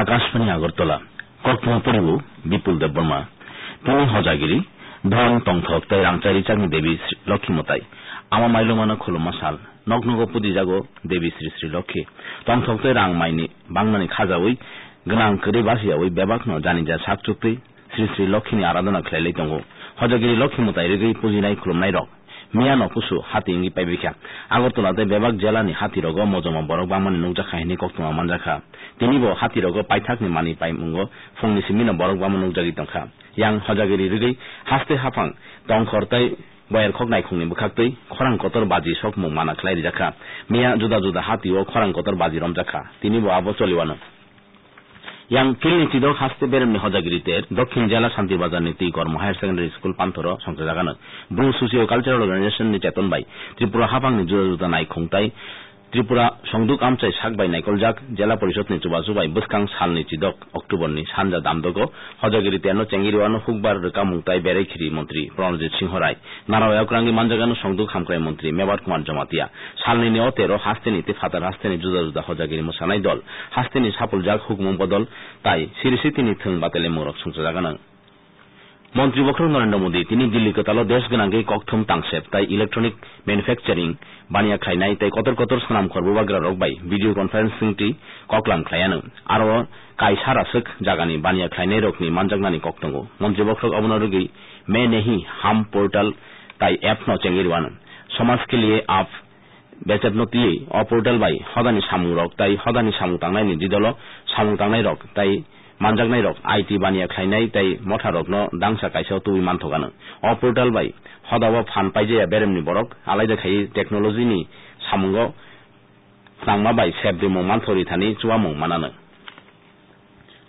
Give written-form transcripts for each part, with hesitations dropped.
আকাশবাণী আগরতলা কক্তম পরিব বিপুল দেববর্মা তিনি হজাগিরি ধন তংথক তাই রাংচারি চাকনি দেবী লক্ষ্মীমতাই আমা মাইলমানো খোলমা সাল নগ্নগ পুদি জাগো দেবী শ্রী শ্রী লক্ষ্মী তংথক তাই রাং মাইনি বাংলানি খাজাওই গনাং করে বাসিয়াওই বেবাকনো জানিজা সাকচুক্তি শ্রী শ্রী লক্ষ্মীনি আরাধনা খেলাই দङ হজাগিরি লক্ষ্মীমতাই রেগৈ পুজিনাই খুলুমনাই রক মিয়া নকুসু হাতি ইঙ্গি পাইবিখা আগরতলাতে বেবাক জেলানি হাতিরগ মজমা বরক বামানি নুকজা খাহিনি কক্তমা মানজাখা তিনিবো হাতিরগ পাইথাকনি মানি পাইমুঙ্গ ফংনি সিমিনা বরক বামা নুকজাগি Tankha yang hojagiri rigei haste hafang tongkhortai bayar khoknai khungni bukhaktei khorang kotor baji sokmung mana khlai rijaka miya juda juda hati o khorang kotor baji romjaka tini bo abo choliwano yang kilni chidok haste beremni hojagirite dokhin jela shanti bazar niti kormo higher secondary school panthoro songsa jagano bru socio cultural organization ni cheton bai tripura hafang ni juda juda nai khungtai Tripura संदुक आमचाई साकबाई नाइकलजाक जिला परिषदनि चुबाचुबाई बसखां सालनि चिदक अक्टोबरनि सानजा दामदगो हजगिरि तेनो चेंगिरिवानो हुकबार रोका मुंगताई बेरायखिरि मंत्री प्रणजित सिंह राय नारायणक्रांगि मानजागानो संदुक हामख्राय मंत्री मेबार कुमार जमातिया सालनि नेओ तेरो हास्तेनि ते फातार हास्तेनि जुदा जुदा हजगिरि मोसानाय दल हास्तेनि सापुलजाक हुकमुं बदल ताई सिरिसितिनि थों बातेले मुरक संसाजागानो মন্ত্রী বক্র নরেন্দ্র মোদী তিনি দিল্লি কতালো দেশ গনাঙ্গে ককথম তাংসেপ তাই ইলেকট্রনিক ম্যানুফ্যাকচারিং বানিয়া খাইনাই তাই কতর কতর সানাম খরববাগ্রা রকবাই ভিডিও কনফারেন্সিংটি ককলাম খায়ানো আরো কাই সারাসক জাগানি বানিয়া খাইনাই রকনি মানজাগনানি ককতঙ্গো মন্ত্রী বক্র অবনরগি মে নেহি হাম পোর্টাল তাই অ্যাপ ন চেঙ্গিরওয়ানো সমাজ কে লিয়ে আপ বেচেবনতিয়ে অ পোর্টাল বাই হদানি সামু রক তাই হদানি সামু তাংনাইনি দিদল সামু তাংনাই রক তাই मानजागनाय रक आईटी बानिया खाइनाय ताई मथा रकनो दांसा काइसाव तुइ मानथगानो अ पोर्टाल बाय हदावा फान पाइजेया बेरेमनि बरक आलायदा खाइ टेक्नोलॉजीनि सामुंगो नांमा बाय सेबदि मं मानथरि थानि चुवा मं मानानो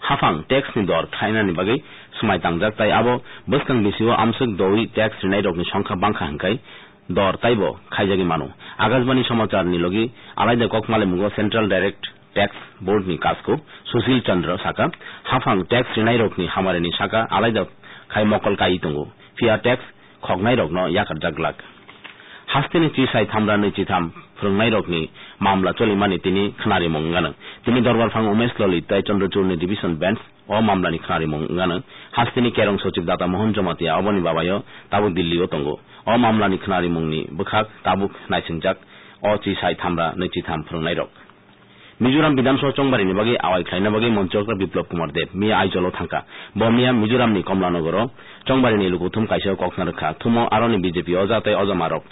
हाफां टैक्सनि दर खाइनानि बागै समाय तांजाक ताई आबो बसखां बिसिओ आमसक दौइ टैक्स रिनाय रकनि संख्या बांखा हंखाय दर ताइबो खाइजागि मानो आकाशबाणी समाचारनि लगी आलायदा ककमाले मुगो सेंट्रल डायरेक्ट टैक्स बोर्ड नि काजको सुशील चंद्र साका हाफां टैक्स रिनाय रकनि हामारेनि साका आलायदा खाइ मकल काइ दंगो फिया टैक्स खगनाय रकनो याकार जागलाक हास्तेनि चिसाइ थामरा नैचिथाम फोरोंनाय रकनि मामला चलिमानि तिनि खनारि मंगानो तिनि दरबार फां उमेश ललित ताइ चंद्रचूड़नि डिविजन बेंच अ मामलानि खनारि मंगानो हास्तेनि केरं सचिव दाता मोहन जमातिया अबनि बाबायो ताबुक दिल्लीओ दंगो अ मामलानि खनारि मंगनि बखाक ताबुक नायसिंजाक अ चिसाइ थामरा नैचिथाम फोरोंनाय रक मिजोराम विधानसभा चंबारिनि बागै आवाय खायना बागै मन्त्रक बिप्लव कुमार देव मिया आइजलो थांका बमिया मिजोरामनि कमलानगर चंबारिनि लुकुथुम काइसा कखना रखा थुमो आरनि बीजेपी अजातै अजमारक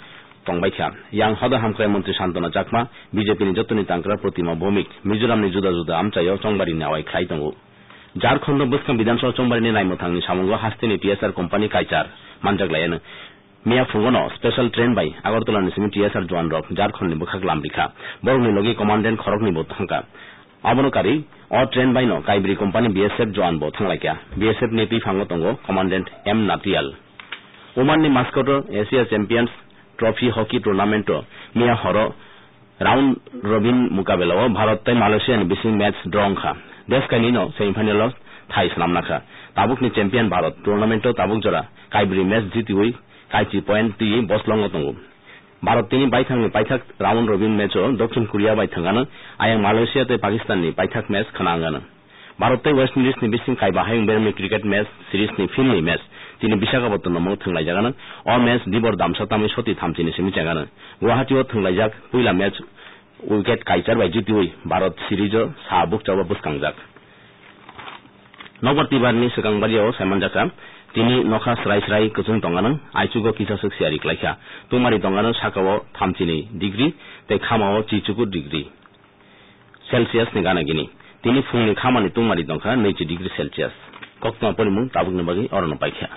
तंबायखा यां हदा हामख्राय मंत्री शान्तना चाकमा बीजेपीनि जतनि तांक्रा प्रतिमा भौमिक मिजोरामनि जुदा जुदा आमचायो चंबारिनि आवाय खाय दंगो झारखंड बसखां विधानसभा चंबारिनि नायमथांनि सामुंगो हास्तेनि टीएसआर कम्पानी काइचार मानजागलायानो मिया फुंगनो स्पेशल ट्रेन बाय আগরতলাनि सिमी टीएसआर जवान रक झारखंडनि बखाक लामरिखा बरगनि लगे कमान्डेंट खरकनि बो थांका अबनकारी अ ट्रेन बायनो काइब्री कम्पानी बीएसएफ जवान बो थांलायका बीएसएफ नि पिफांगो दंगो कमान्डेंट एम नातियाल ओमाननि Muscat Asia champions trophy hockey tournament मिया हरो राउंड रबिन मुकाबेलाओ भारत तै मालয়েশিয়াनि बिसिं मैच ड्रंखा देशकाइनिनो सेमिफाइनल थाइ सनामनाखा ताबुकनि चैंपियन भारत टूर्नामेंट ताबुक जरा काइब्री मैच जितिवै काइची पॉइंट ती बसलंग दंगो भारत तिनि बाइथांनि पाइथाक राउंड रबिन मैचो दक्षिण कोरिया बाइथांगानो आयां मालয়েশিয়া तै पाकिस्ताननि पाइथाक मैच खनांगानो भारत तै वेस्ट इंडिजनि बिसिं काइ बाहायं बेरमनि क्रिकेट मैच सिरिजनि फिननि मैच तिनि विशाखापत्तनमो थंलायजागानो अ मैच दिबर दामसातामि सति थामथिनि सिमिचागानो गुवाहाटीआव थंलायजाक पहिला match wicket काइचार bye जितिवै Bharat सिरिजो Sabuk चावा बुसखांजाक नवबर्तिबारनि सिगांबारियाव सायमानजाका तिनी नखा स्राय स्राय कुचुं दंगानो आइचुगो किसासुक सियारि क्लाइखा तुमारि दंगानो साकाव थामथिनि डिग्री तै खामाव चिचुकु डिग्री सेल्सियास नि गानागिनि तिनी फुंनि खामानि तुमारि दंखा 2 डिग्री सेल्सियास कक्तमा परिमुं ताबुकनि बागै अरन पाइखा